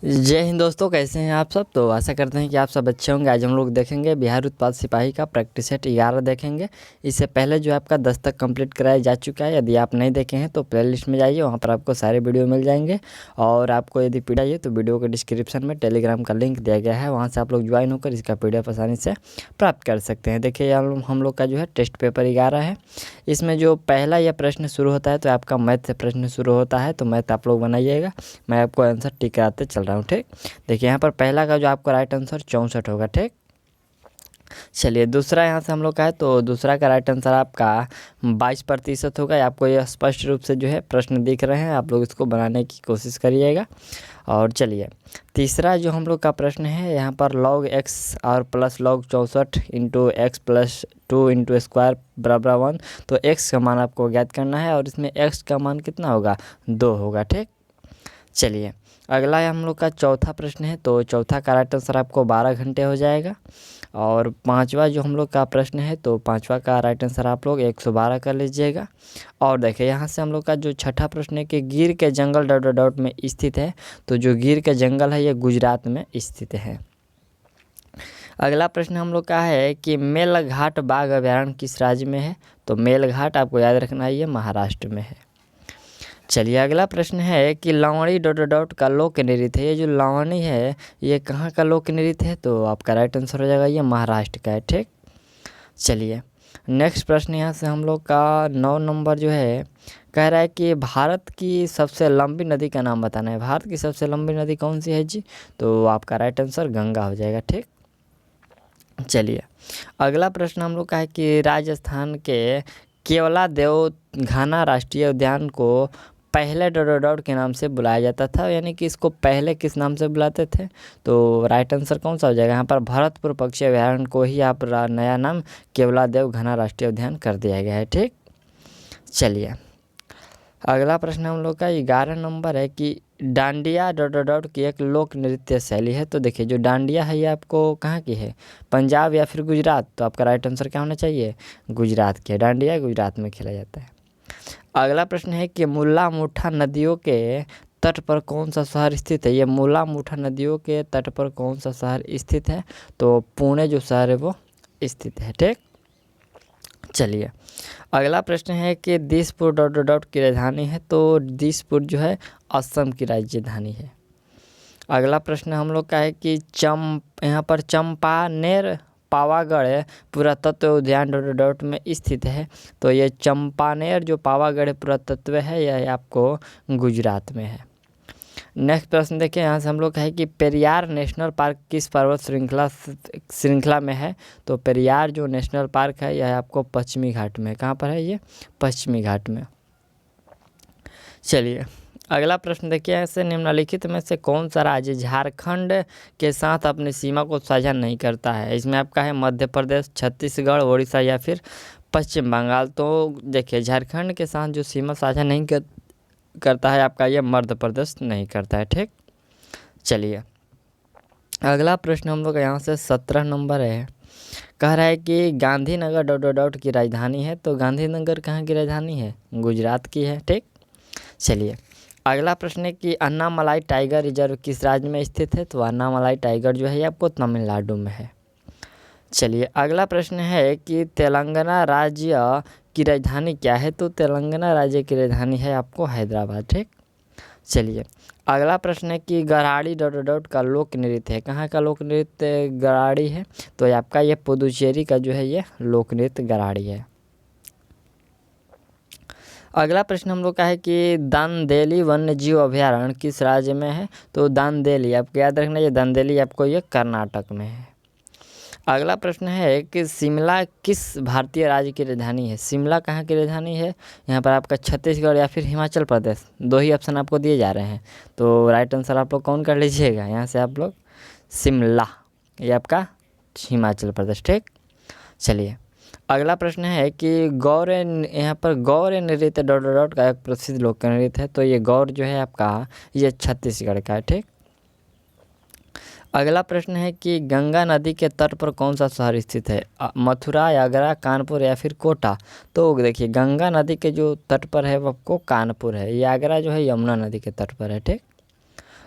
जय हिंद दोस्तों, कैसे हैं आप सब। तो आशा करते हैं कि आप सब अच्छे होंगे। आज हम लोग देखेंगे बिहार उत्पाद सिपाही का प्रैक्टिस सेट 11 देखेंगे। इससे पहले जो आपका 10 तक कंप्लीट कराया जा चुका है। यदि आप नहीं देखे हैं तो प्लेलिस्ट में जाइए, वहां पर आपको सारे वीडियो मिल जाएंगे। और आपको यदि पीडीएफ चाहिए तो वीडियो के डिस्क्रिप्शन में टेलीग्राम का लिंक दिया गया है, वहाँ से आप लोग ज्वाइन होकर इसका पीडीएफ आसानी से प्राप्त कर सकते हैं। देखिए हम लोग का जो है टेस्ट पेपर 11 है। इसमें जो पहला यह प्रश्न शुरू होता है तो आपका मैथ से प्रश्न शुरू होता है, तो मैथ आप लोग बनाइएगा। मैं आपको आंसर टिक कराते चल रहा हूँ, ठीक। देखिए यहाँ पर पहला का जो आपका राइट आंसर 64 होगा, ठीक। चलिए दूसरा यहाँ से हम लोग का है, तो दूसरा का राइट आंसर आपका 22% होगा। आपको यह स्पष्ट रूप से जो है प्रश्न दिख रहे हैं, आप लोग इसको बनाने की कोशिश करिएगा। और चलिए तीसरा जो हम लोग का प्रश्न है, यहाँ पर log x और plus log 64 into x plus 2 into square बराबर 1। तो x का मान आपको ज्ञात करना है और इसमें x का मान कितना होगा, 2 होगा, ठीक। चलिए अगला हम लोग का चौथा प्रश्न है, तो चौथा का राइट आंसर आपको 12 घंटे हो जाएगा। और पांचवा जो हम लोग का प्रश्न है, तो पांचवा का राइट आंसर आप लोग 112 कर लीजिएगा। और देखिए यहाँ से हम लोग का जो छठा प्रश्न है कि गिर के जंगल डॉट डॉट डॉट में स्थित है। तो जो गिर के जंगल है ये गुजरात में स्थित है। अगला प्रश्न हम लोग का है कि मेलघाट बाघ अभयारण्य किस राज्य में है। तो मेलघाट आपको याद रखना है, ये महाराष्ट्र में है। चलिए अगला प्रश्न है कि लावणी डॉट डॉट डॉट का लोक नृत्य है। ये जो लावणी है ये कहाँ का लोक नृत्य है। तो आपका राइट आंसर हो जाएगा ये महाराष्ट्र का है, ठीक। चलिए नेक्स्ट प्रश्न यहाँ से हम लोग का 9 नंबर जो है, कह रहा है कि भारत की सबसे लंबी नदी का नाम बताना है। भारत की सबसे लंबी नदी कौन सी है जी। तो आपका राइट आंसर गंगा हो जाएगा, ठीक। चलिए अगला प्रश्न हम लोग का है कि राजस्थान के केवलादेव घाना राष्ट्रीय उद्यान को पहले डॉट डॉट डॉट के नाम से बुलाया जाता था, यानी कि इसको पहले किस नाम से बुलाते थे। तो राइट आंसर कौन सा हो जाएगा, यहाँ पर भरतपुर पक्षी अभयारण्य को ही आप नया नाम केवलादेव घना राष्ट्रीय उद्यान कर दिया गया है, ठीक। चलिए अगला प्रश्न हम लोग का 11 नंबर है कि डांडिया डॉट डॉट डॉट की एक लोक नृत्य शैली है। तो देखिए जो डांडिया है ये आपको कहाँ की है, पंजाब या फिर गुजरात। तो आपका राइट आंसर क्या होना चाहिए, गुजरात की है। डांडिया गुजरात में खेला जाता है। अगला प्रश्न है कि मुल्ला मुठा नदियों के तट पर कौन सा शहर स्थित है। ये मुल्ला मुठा नदियों के तट पर कौन सा शहर स्थित है। तो पुणे जो शहर है वो स्थित है, ठीक। चलिए अगला प्रश्न है कि दिसपुर डॉट डॉट डॉट की राजधानी है। तो दिसपुर जो है असम की राजधानी है। अगला प्रश्न हम लोग का है कि यहाँ पर चंपानेर पावागढ़ पुरातत्व उद्यान डॉट डॉट डॉट में स्थित है। तो ये चंपानेर जो पावागढ़ पुरातत्व है यह आपको गुजरात में है। नेक्स्ट प्रश्न देखिए यहाँ से हम लोग का है कि पेरियार नेशनल पार्क किस पर्वत श्रृंखला में है। तो पेरियार जो नेशनल पार्क है यह आपको पश्चिमी घाट में, कहाँ पर है ये, पश्चिमी घाट में। चलिए अगला प्रश्न देखिए, ऐसे निम्नलिखित में से कौन सा राज्य झारखंड के साथ अपनी सीमा को साझा नहीं करता है। इसमें आपका है मध्य प्रदेश, छत्तीसगढ़, उड़ीसा या फिर पश्चिम बंगाल। तो देखिए झारखंड के साथ जो सीमा साझा नहीं करता है आपका ये मध्य प्रदेश नहीं करता है, ठीक। चलिए अगला प्रश्न हम लोग यहाँ से 17 नंबर है, कह रहा है कि गांधीनगर डॉट डॉट डॉट की राजधानी है। तो गांधीनगर कहाँ की राजधानी है, गुजरात की है, ठीक। चलिए अगला प्रश्न है कि अन्नामलाई टाइगर रिजर्व किस राज्य में स्थित है। तो अन्नामलाई टाइगर जो है ये आपको तमिलनाडु में है। चलिए अगला प्रश्न है कि तेलंगाना राज्य की राजधानी क्या है। तो तेलंगाना राज्य की राजधानी है आपको हैदराबाद, ठीक। चलिए अगला प्रश्न है कि गराड़ी डॉट डॉट डॉट का लोक नृत्य है। कहाँ का लोक नृत्य गराड़ी है। तो आपका ये पुदुचेरी का जो है ये लोक नृत्य गराड़ी है। अगला प्रश्न हम लोग का है कि दांदेली वन्य जीव अभयारण्य किस राज्य में है। तो दांदेली आपको याद रखना, ये दांदेली आपको ये कर्नाटक में है। अगला प्रश्न है कि शिमला किस भारतीय राज्य की राजधानी है। शिमला कहाँ की राजधानी है, यहाँ पर आपका छत्तीसगढ़ या फिर हिमाचल प्रदेश, 2 ही ऑप्शन आपको दिए जा रहे हैं। तो राइट आंसर आप लोग कौन कर लीजिएगा, यहाँ से आप लोग शिमला, ये आपका हिमाचल प्रदेश, ठीक। चलिए अगला प्रश्न है कि गौर, यहाँ पर गौर नृत्य डॉट डॉट डॉट का एक प्रसिद्ध लोक नृत्य है। तो ये गौर जो है आपका ये छत्तीसगढ़ का है, ठीक। अगला प्रश्न है कि गंगा नदी के तट पर कौन सा शहर स्थित है, मथुरा, आगरा, कानपुर या फिर कोटा। तो देखिए गंगा नदी के जो तट पर है वो आपको कानपुर है, ये आगरा जो है यमुना नदी के तट पर है, ठीक।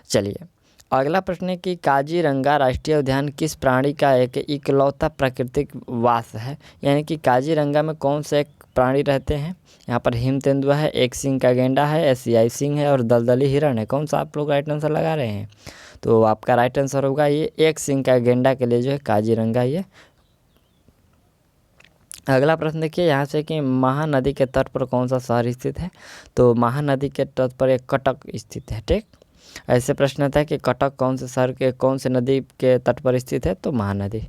चलिए अगला प्रश्न है कि काजीरंगा राष्ट्रीय उद्यान किस प्राणी का एक इकलौता प्राकृतिक वास है, यानी कि काजीरंगा में कौन से एक प्राणी रहते हैं। यहाँ पर हिम तेंदुआ है, एक सिंह का गेंडा है, एशियाई सिंह है और दलदली हिरण है। कौन सा आप लोग राइट आंसर लगा रहे हैं? तो आपका राइट आंसर होगा ये एक सिंह का गेंडा के लिए जो है काजीरंगा ये। अगला प्रश्न देखिए यहाँ से कि महानदी के तट पर कौन सा शहर स्थित है। तो महानदी के तट पर एक कटक स्थित है। ठीक, ऐसे प्रश्न आता है कि कटक कौन से शहर के कौन से नदी के तट पर स्थित है, तो महानदी।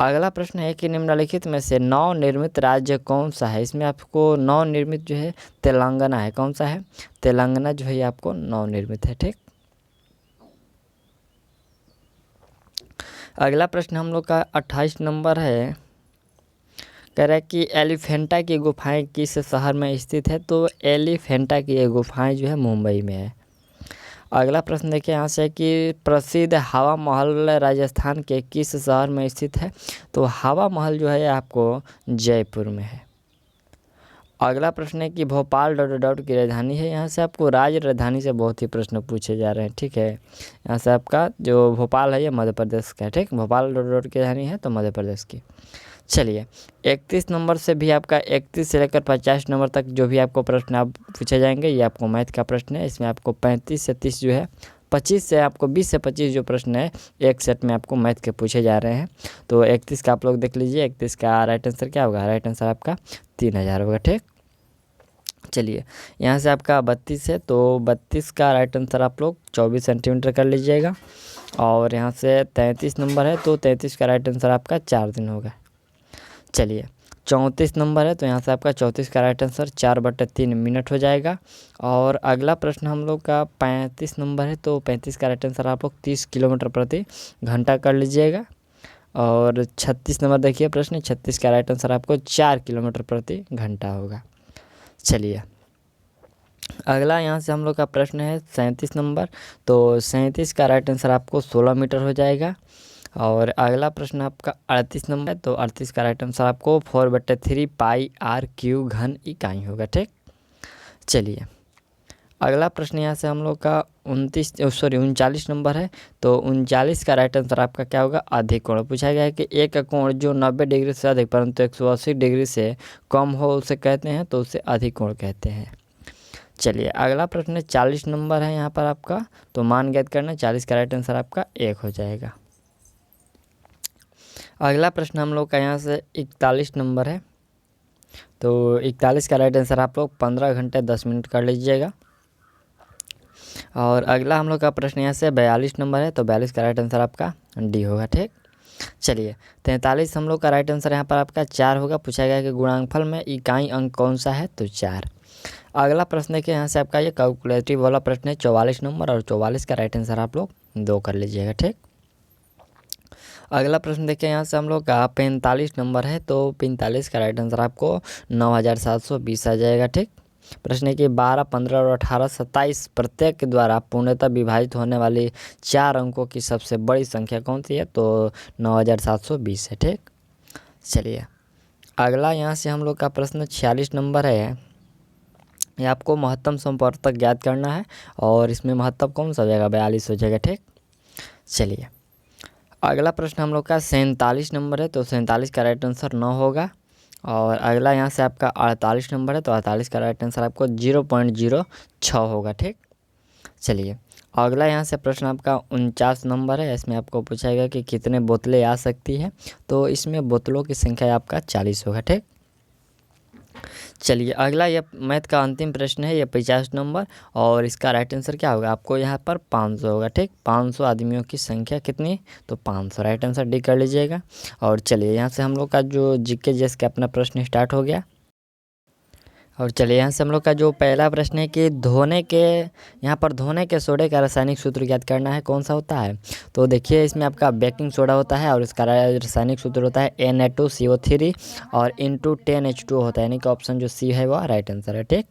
अगला प्रश्न है कि निम्नलिखित में से नवनिर्मित राज्य कौन सा है। इसमें आपको नवनिर्मित जो है तेलंगाना है। कौन सा है? तेलंगाना जो है ये आपको नवनिर्मित है। ठीक, अगला प्रश्न हम लोग का 28 नंबर है, कह रहा है कि एलिफेंटा की गुफाएं किस शहर में स्थित है। तो एलिफेंटा की ये गुफाएं जो है मुंबई में है। अगला प्रश्न देखिए यहाँ से कि प्रसिद्ध हवा महल राजस्थान के किस शहर में स्थित है। तो हवा महल जो है आपको जयपुर में है। अगला प्रश्न है कि भोपाल डॉट डॉट की राजधानी है। यहाँ से आपको राज्य राजधानी से बहुत ही प्रश्न पूछे जा रहे हैं। ठीक है, यहाँ से आपका जो भोपाल है ये मध्य प्रदेश का है। ठीक, भोपाल डॉट डॉट की राजधानी है तो मध्य प्रदेश की। चलिए 31 नंबर से भी आपका 31 से लेकर 50 नंबर तक जो भी आपको प्रश्न आप पूछे जाएंगे ये आपको मैथ का प्रश्न है। इसमें आपको 35 से 30 जो है 25 से आपको 20 से 25 जो प्रश्न है एक सेट में आपको मैथ के पूछे जा रहे हैं। तो 31 का आप लोग देख लीजिए, 31 का राइट आंसर क्या होगा? राइट आंसर आपका 3000 होगा। ठीक, चलिए यहाँ से आपका 32 है तो 32 का राइट आंसर आप लोग 24 सेंटीमीटर कर लीजिएगा। और यहाँ से 33 नंबर है तो 33 का राइट आंसर आपका 4 दिन होगा। चलिए 34 नंबर है तो यहाँ से आपका 34 का राइट आंसर 4/3 मिनट हो जाएगा। और अगला प्रश्न हम लोग का 35 नंबर है तो 35 का राइट आंसर आप लोग 30 किलोमीटर प्रति घंटा कर लीजिएगा। और 36 नंबर देखिए प्रश्न, 36 का राइट आंसर आपको 4 किलोमीटर प्रति घंटा होगा। चलिए अगला यहाँ से हम लोग का प्रश्न है 37 नंबर, तो 37 का राइट आंसर आपको 16 मीटर हो जाएगा। और अगला प्रश्न आपका 38 नंबर है तो 38 का राइट आंसर आपको 4/3 पाई आर क्यू घन इकाई होगा। ठीक, चलिए अगला प्रश्न यहाँ से हम लोग का 39 नंबर है तो 39 का राइट आंसर आपका क्या होगा? अधिक कोण। पूछा गया है कि एक कोण जो 90 डिग्री से अधिक परंतु 180 डिग्री से कम हो उसे कहते हैं, तो उसे अधिक कोण कहते हैं। चलिए अगला प्रश्न 40 नंबर है यहाँ पर आपका, तो मान ज्ञात करना। 40 का राइट आंसर आपका 1 हो जाएगा। अगला प्रश्न हम लोग का यहाँ से 41 नंबर है तो 41 का राइट आंसर आप लोग 15 घंटे 10 मिनट कर लीजिएगा। और अगला हम लोग का प्रश्न यहाँ से 42 नंबर है तो 42 का राइट आंसर आपका डी होगा। ठीक, चलिए 43 हम लोग का राइट आंसर यहाँ पर आपका 4 होगा। पूछा गया कि गुणांकफल में इकाई अंक कौन सा है, तो 4। अगला प्रश्न है कि यहाँ से आपका ये कैलकुलेटिव वाला प्रश्न है 44 नंबर, और 44 का राइट आंसर आप लोग 2 कर लीजिएगा। ठीक, अगला प्रश्न देखिए यहाँ से हम लोग का 45 नंबर है तो 45 का राइट आंसर आपको 9720 आ जाएगा। ठीक, प्रश्न है कि 12, 15 और 18, 27 प्रत्येक के द्वारा पूर्णतः विभाजित होने वाली 4 अंकों की सबसे बड़ी संख्या कौन सी है, तो 9720 है। ठीक, चलिए अगला यहाँ से हम लोग का प्रश्न 46 नंबर है। ये आपको महत्तम संपर्क ज्ञात करना है और इसमें महत्तम कौन सा हो जाएगा? 42 हो जाएगा। ठीक, चलिए अगला प्रश्न हम लोग का 47 नंबर है तो 47 का राइट आंसर 9 होगा। और अगला यहाँ से आपका 48 नंबर है तो 48 का राइट आंसर आपको 0.06 होगा। ठीक, चलिए अगला यहाँ से प्रश्न आपका 49 नंबर है। इसमें आपको पूछाएगा कि कितने बोतलें आ सकती है, तो इसमें बोतलों की संख्या आपका 40 होगा। ठीक, चलिए अगला ये मैथ का अंतिम प्रश्न है, ये 50 नंबर, और इसका राइट आंसर क्या होगा? आपको यहाँ पर 500 होगा। ठीक, 500 आदमियों की संख्या कितनी, तो 500 राइट आंसर डी कर लीजिएगा। और चलिए यहाँ से हम लोग का जो जीके जेस का अपना प्रश्न स्टार्ट हो गया। और चलिए यहाँ से हम लोग का जो पहला प्रश्न है कि यहाँ पर धोने के सोडे का रासायनिक सूत्र ज्ञात करना है, कौन सा होता है? तो देखिए इसमें आपका बेकिंग सोडा होता है और इसका रासायनिक सूत्र होता है Na2CO3 और इंटू 10H2 होता है, यानी कि ऑप्शन जो सी है वो राइट आंसर है। ठीक,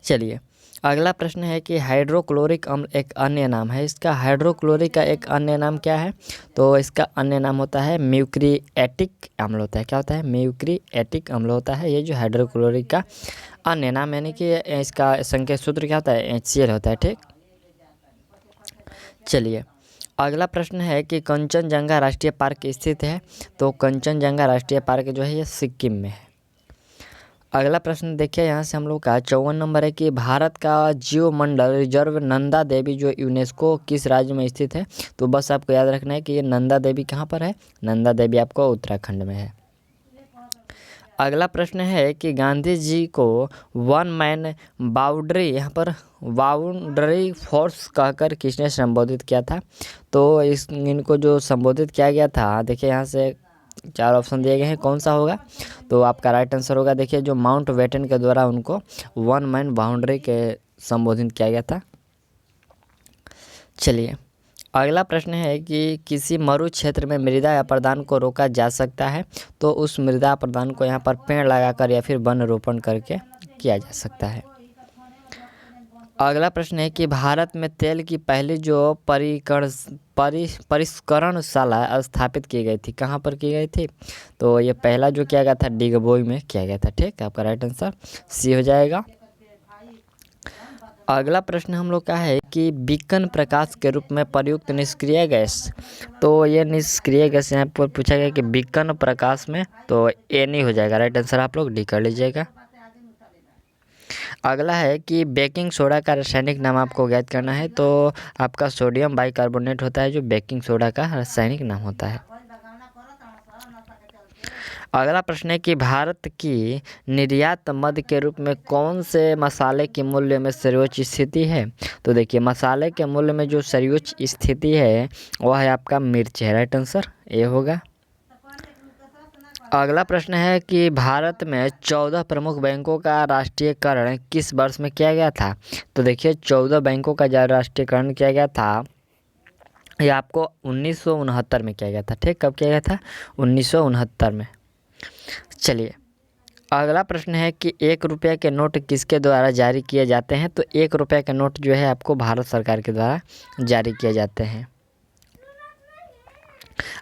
चलिए अगला प्रश्न है कि हाइड्रोक्लोरिक अम्ल एक अन्य नाम है, इसका हाइड्रोक्लोरिक का एक अन्य नाम क्या है? तो इसका अन्य नाम होता है म्यूक्रिएटिक अम्ल होता है। क्या होता है? म्यूक्रिएटिक अम्ल होता है ये जो हाइड्रोक्लोरिक का अन्य नाम, यानी कि इसका संकेत सूत्र क्या होता है? HCl होता है। ठीक, चलिए अगला प्रश्न है कि कंचनजंगा राष्ट्रीय पार्क स्थित है, तो कंचनजंगा राष्ट्रीय पार्क जो है ये सिक्किम में है। अगला प्रश्न देखिए यहाँ से हम लोग का 54 नंबर है कि भारत का जीव मंडल रिजर्व नंदा देवी जो यूनेस्को किस राज्य में स्थित है, तो बस आपको याद रखना है कि ये नंदा देवी कहाँ पर है, नंदा देवी आपको उत्तराखंड में है। अगला प्रश्न है कि गांधी जी को वन मैन बाउंड्री, यहाँ पर बाउंड्री फोर्स कहकर किसने संबोधित किया था, तो इनको जो संबोधित किया गया था, देखिए यहाँ से 4 ऑप्शन दिए गए हैं, कौन सा होगा, तो आपका राइट आंसर होगा देखिए जो माउंट बेटन के द्वारा उनको वन मैन बाउंड्री के संबोधित किया गया था। चलिए अगला प्रश्न है कि किसी मरु क्षेत्र में मृदा अपरदन को रोका जा सकता है, तो उस मृदा अपरदन को यहाँ पर पेड़ लगाकर या फिर वन रोपण करके किया जा सकता है। अगला प्रश्न है कि भारत में तेल की पहली जो परिष्करणशाला स्थापित की गई थी, कहाँ पर की गई थी, तो ये पहला जो किया गया था डिगबोई में किया गया था। ठीक, आपका राइट आंसर सी हो जाएगा। अगला प्रश्न हम लोग का है कि बीकन प्रकाश के रूप में प्रयुक्त निष्क्रिय गैस, तो ये निष्क्रिय गैस यहाँ पर पूछा गया कि बीकन प्रकाश में, तो ए नहीं हो जाएगा, राइट आंसर आप लोग डी कर लीजिएगा। अगला है कि बेकिंग सोडा का रासायनिक नाम आपको ज्ञात करना है, तो आपका सोडियम बाइकार्बोनेट होता है जो बेकिंग सोडा का रासायनिक नाम होता है। अगला प्रश्न है कि भारत की निर्यात मद के रूप में कौन से मसाले की मूल्य में सर्वोच्च स्थिति है, तो देखिए मसाले के मूल्य में जो सर्वोच्च स्थिति है वह है आपका मिर्च है, राइट आंसर ए होगा। अगला प्रश्न है कि भारत में 14 प्रमुख बैंकों का राष्ट्रीयकरण किस वर्ष में किया गया था, तो देखिए 14 बैंकों का जो राष्ट्रीयकरण किया गया था ये आपको 1969 में किया गया था। ठीक, कब किया गया था, 1969 में। चलिए अगला प्रश्न है कि 1 रुपये के नोट किसके द्वारा जारी किए जाते हैं, तो 1 रुपये के नोट जो है आपको भारत सरकार के द्वारा जारी किए जाते हैं।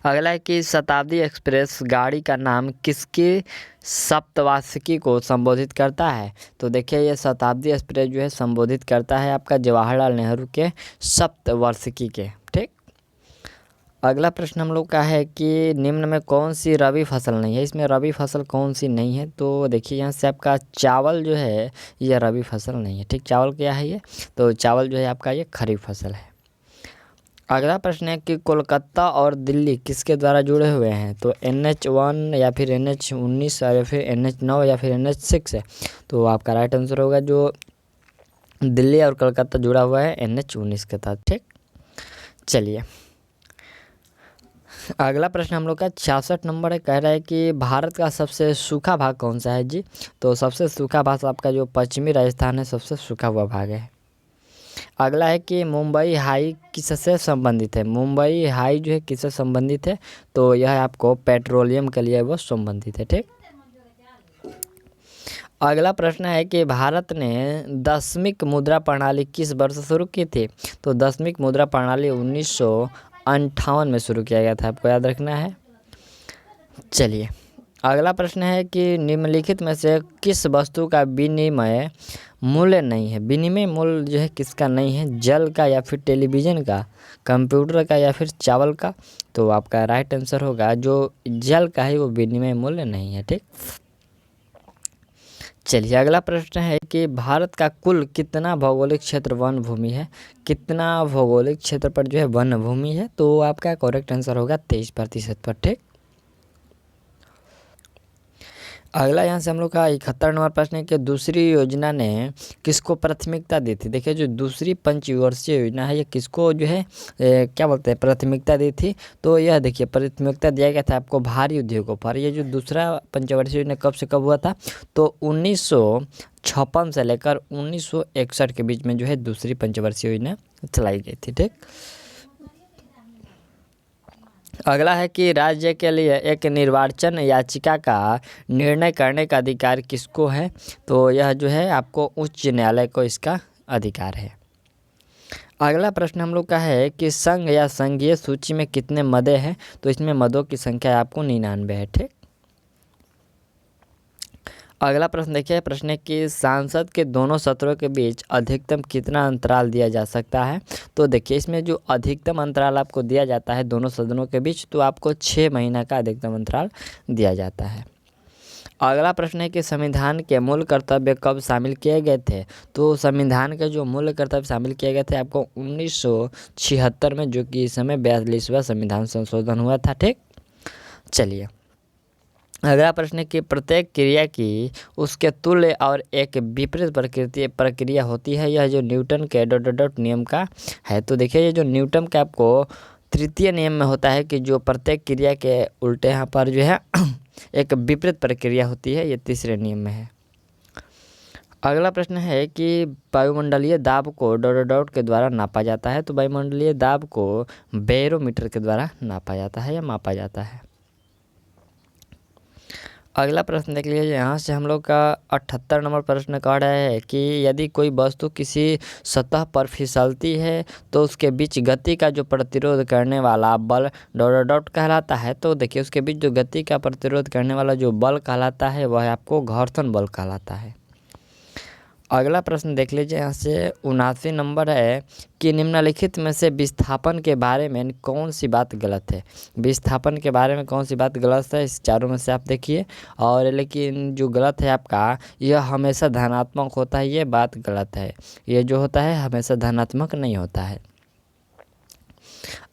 अगला है कि शताब्दी एक्सप्रेस गाड़ी का नाम किसकी सप्तवार्षिकी को संबोधित करता है, तो देखिए ये शताब्दी एक्सप्रेस जो है संबोधित करता है आपका जवाहरलाल नेहरू के सप्तवार्षिकी के। ठीक, अगला प्रश्न हम लोग का है कि निम्न में कौन सी रबी फसल नहीं है, इसमें रबी फसल कौन सी नहीं है, तो देखिए यहाँ से आपका चावल जो है ये रबी फसल नहीं है। ठीक, चावल क्या है ये, तो चावल जो है आपका ये खरीफ फसल है। अगला प्रश्न है कि कोलकाता और दिल्ली किसके द्वारा जुड़े हुए हैं, तो NH1 या फिर NH19 या फिर NH9 या फिर NH6 है, तो आपका राइट आंसर होगा जो दिल्ली और कोलकाता जुड़ा हुआ है NH19 के साथ। ठीक, चलिए अगला प्रश्न हम लोग का 66 नंबर है, कह रहा है कि भारत का सबसे सूखा भाग कौन सा है जी, तो सबसे सूखा भाग आपका जो पश्चिमी राजस्थान है सबसे सूखा हुआ भाग है। अगला है कि मुंबई हाई किससे संबंधित है, मुंबई हाई जो है किससे संबंधित है, तो यह आपको पेट्रोलियम के लिए वो संबंधित है। ठीक, अगला प्रश्न है कि भारत ने दशमिक मुद्रा प्रणाली किस वर्ष शुरू की थी, तो दशमिक मुद्रा प्रणाली 1958 में शुरू किया गया था, आपको याद रखना है। चलिए अगला प्रश्न है कि निम्नलिखित में से किस वस्तु का विनिमय मूल्य नहीं है, विनिमय मूल्य जो है किसका नहीं है, जल का या फिर टेलीविज़न का, कंप्यूटर का या फिर चावल का, तो आपका राइट आंसर होगा जो जल का है वो विनिमय मूल्य नहीं है। ठीक, चलिए अगला प्रश्न है कि भारत का कुल कितना भौगोलिक क्षेत्र वन भूमि है, कितना भौगोलिक क्षेत्र पर जो है वन भूमि है, तो आपका करेक्ट आंसर होगा 23% पर। ठीक, अगला यहाँ से हम लोग का 71 नंबर प्रश्न है कि दूसरी योजना ने किसको प्राथमिकता दी थी, देखिए जो दूसरी पंचवर्षीय योजना है ये किसको जो है क्या बोलते हैं प्राथमिकता दी थी, तो यह देखिए प्राथमिकता दिया गया था आपको भारी उद्योगों पर। ये जो दूसरा पंचवर्षीय योजना कब से कब हुआ था, तो 1956 से लेकर 1961 के बीच में जो है दूसरी पंचवर्षीय योजना चलाई गई थी। ठीक, अगला है कि राज्य के लिए एक निर्वाचन याचिका का निर्णय करने का अधिकार किसको है, तो यह जो है आपको उच्च न्यायालय को इसका अधिकार है। अगला प्रश्न हम लोग का है कि संघ या संघीय सूची में कितने मदे हैं, तो इसमें मदों की संख्या आपको 99 है। ठीक, अगला प्रश्न देखिए, प्रश्न है कि संसद के दोनों सत्रों के बीच अधिकतम कितना अंतराल दिया जा सकता है। तो देखिए इसमें जो अधिकतम अंतराल आपको दिया जाता है दोनों सदनों के बीच, तो आपको 6 महीना का अधिकतम अंतराल दिया जाता है। अगला प्रश्न है कि संविधान के मूल कर्तव्य कब शामिल किए गए थे। तो संविधान के जो मूल कर्तव्य शामिल किए गए थे आपको 1976 में, जो कि इस समय 42वां संविधान संशोधन हुआ था। ठीक, चलिए अगला प्रश्न है कि प्रत्येक क्रिया की उसके तुल्य और एक विपरीत प्रक्रिया होती है। यह जो न्यूटन के डॉट डॉट डॉट नियम का है। तो देखिए ये जो न्यूटन का आपको तृतीय नियम में होता है कि जो प्रत्येक क्रिया के उल्टे यहाँ पर जो है एक विपरीत प्रक्रिया होती है, ये तीसरे नियम में है। अगला प्रश्न है कि वायुमंडलीय दाब को डॉट डॉट डॉट के द्वारा नापा जाता है। तो वायुमंडलीय दाब को बैरोमीटर के द्वारा नापा जाता है या मापा जाता है। अगला प्रश्न देख लीजिए, यहाँ से हम लोग का 78 नंबर प्रश्न कह रहा है कि यदि कोई वस्तु किसी सतह पर फिसलती है तो उसके बीच गति का जो प्रतिरोध करने वाला बल डॉट डॉट कहलाता है। तो देखिए उसके बीच जो गति का प्रतिरोध करने वाला जो बल कहलाता है वह आपको घर्षण बल कहलाता है। अगला प्रश्न देख लीजिए, यहाँ से 79 नंबर है कि निम्नलिखित में से विस्थापन के बारे में कौन सी बात गलत है। विस्थापन के बारे में कौन सी बात गलत है, इस चारों में से आप देखिए। और लेकिन जो गलत है आपका, यह हमेशा धनात्मक होता है, ये बात गलत है। ये जो होता है हमेशा धनात्मक नहीं होता है।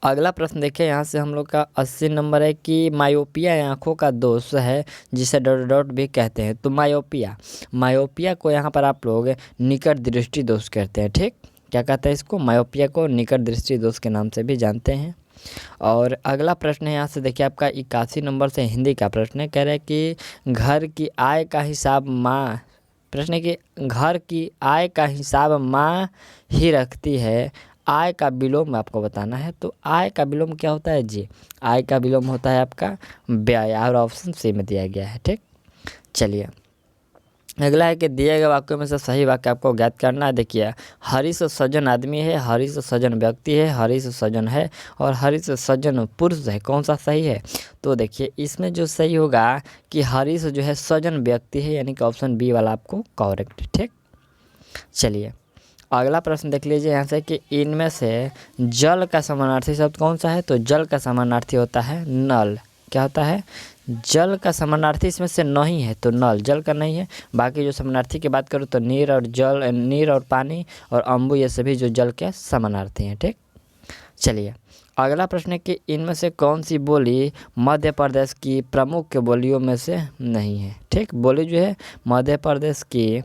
अगला प्रश्न देखिए, यहाँ से हम लोग का 80 नंबर है कि मायोपिया आँखों का दोष है जिसे डॉट डॉट भी कहते हैं। तो मायोपिया को यहाँ पर आप लोग निकट दृष्टि दोष कहते हैं। ठीक, क्या कहते हैं इसको, मायोपिया को निकट दृष्टि दोष के नाम से भी जानते हैं। और अगला प्रश्न है यहाँ से देखिए आपका 81 नंबर से हिंदी का प्रश्न है, कह रहा है कि घर की आय का हिसाब माँ, प्रश्न है कि घर की आय का हिसाब माँ ही रखती है, आय का विलोम आपको बताना है। तो आय का विलोम क्या होता है जी, आय का विलोम होता है आपका व्यय, और ऑप्शन सी में दिया गया है। ठीक, चलिए अगला है कि दिए गए वाक्यों में से सही वाक्य आपको ज्ञात करना है। देखिए हरीश सज्जन आदमी है, हरीश सज्जन व्यक्ति है, हरीश सज्जन है और हरीश सज्जन पुरुष है, कौन सा सही है। तो देखिए इसमें जो सही होगा कि हरीश जो है सज्जन व्यक्ति है, यानी कि ऑप्शन बी वाला आपको करेक्ट है। ठीक, चलिए अगला प्रश्न देख लीजिए यहाँ से कि इनमें से जल का समानार्थी शब्द कौन सा है। तो जल का समानार्थी होता है नल। क्या होता है, जल का समानार्थी इसमें से नहीं है, तो नल जल का नहीं है। बाकी जो समानार्थी की बात करूँ तो नीर और जल, नीर और पानी और अम्बु, ये सभी जो जल के समानार्थी हैं। ठीक, चलिए अगला प्रश्न है कि इनमें से कौन सी बोली मध्य प्रदेश की प्रमुख बोलियों में से नहीं है। ठीक, बोली जो है मध्य प्रदेश की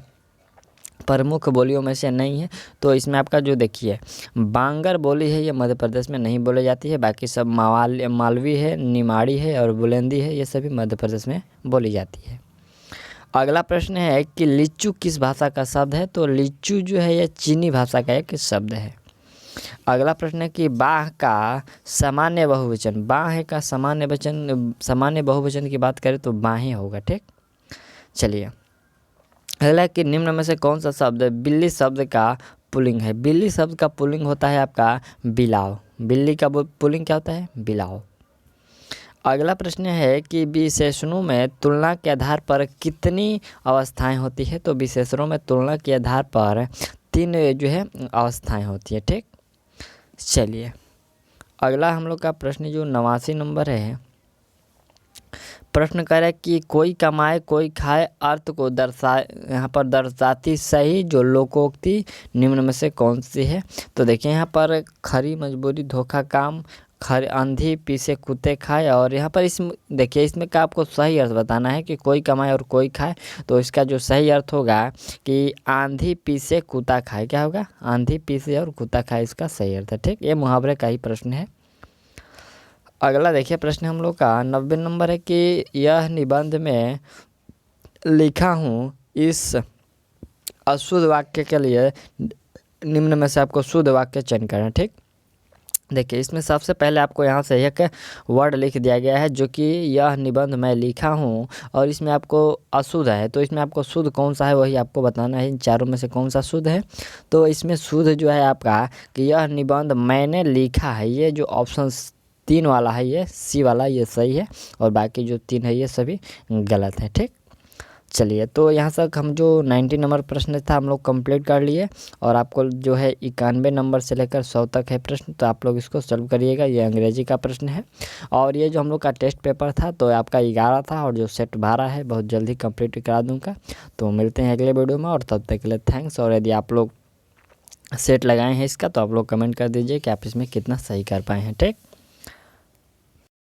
प्रमुख बोलियों में से नहीं है। तो इसमें आपका जो देखिए बांगर बोली है, ये मध्य प्रदेश में नहीं बोली जाती है। बाकी सब मालवी है, निमाड़ी है और बुलंदी है, ये सभी मध्य प्रदेश में बोली जाती है। अगला प्रश्न है कि लिच्चू किस भाषा का शब्द है। तो लिच्चू जो है ये चीनी भाषा का एक शब्द है। अगला प्रश्न है कि बाह का सामान्य बहुवचन, बाह का सामान्य बहुवचन की बात करें तो बाहें होगा। ठीक, चलिए अगला कि निम्न में से कौन सा शब्द बिल्ली शब्द का पुल्लिंग है। बिल्ली शब्द का पुल्लिंग होता है आपका बिलाव। बिल्ली का पुल्लिंग क्या होता है, बिलाव। अगला प्रश्न है कि विशेषणों में तुलना के आधार पर कितनी अवस्थाएं होती है। तो विशेषणों में तुलना के आधार पर 3 जो है अवस्थाएं होती है। ठीक, चलिए अगला हम लोग का प्रश्न जो 89 नंबर है, प्रश्न कर रहा है कि कोई कमाए कोई खाए अर्थ को यहाँ पर दर्शाती सही जो लोकोक्ति निम्न में से कौन सी है। तो देखिए यहाँ पर खरी मजबूरी धोखा काम, अंधी पीसे कुत्ते खाए, और यहाँ पर देखिए इसमें का आपको सही अर्थ बताना है कि कोई कमाए और कोई खाए। तो इसका जो सही अर्थ होगा कि आंधी पीसे कुत्ता खाए। क्या होगा, आंधी पीसे और कुत्ता खाए, इसका सही अर्थ है। ठीक, ये मुहावरे का ही प्रश्न है। अगला देखिए प्रश्न हम लोग का 90 नंबर है कि यह निबंध में लिखा हूँ इस अशुद्ध वाक्य के लिए निम्न में से आपको शुद्ध वाक्य चयन करना। ठीक, देखिए इसमें सबसे पहले आपको यहाँ से एक वर्ड लिख दिया गया है जो कि यह निबंध मैं लिखा हूँ, और इसमें आपको अशुद्ध है। तो इसमें आपको शुद्ध कौन सा है वही आपको बताना है, इन चारों में से कौन सा शुद्ध है। तो इसमें शुद्ध जो है आपका कि यह निबंध मैंने लिखा है, ये जो ऑप्शन 3 वाला है, ये सी वाला, ये सही है, और बाकी जो 3 है ये सभी गलत है। ठीक, चलिए, तो यहाँ तक हम जो 90 नंबर प्रश्न था हम लोग कंप्लीट कर लिए, और आपको जो है 91 नंबर से लेकर 100 तक है प्रश्न, तो आप लोग इसको सॉल्व करिएगा। ये अंग्रेजी का प्रश्न है, और ये जो हम लोग का टेस्ट पेपर था तो आपका 11 था, और जो सेट 12 है बहुत जल्दी कंप्लीट करा दूँगा। तो मिलते हैं अगले वीडियो में, और तब तक के लिए थैंक्स। और यदि आप लोग सेट लगाए हैं इसका तो आप लोग कमेंट कर दीजिए कि आप इसमें कितना सही कर पाए हैं। ठीक।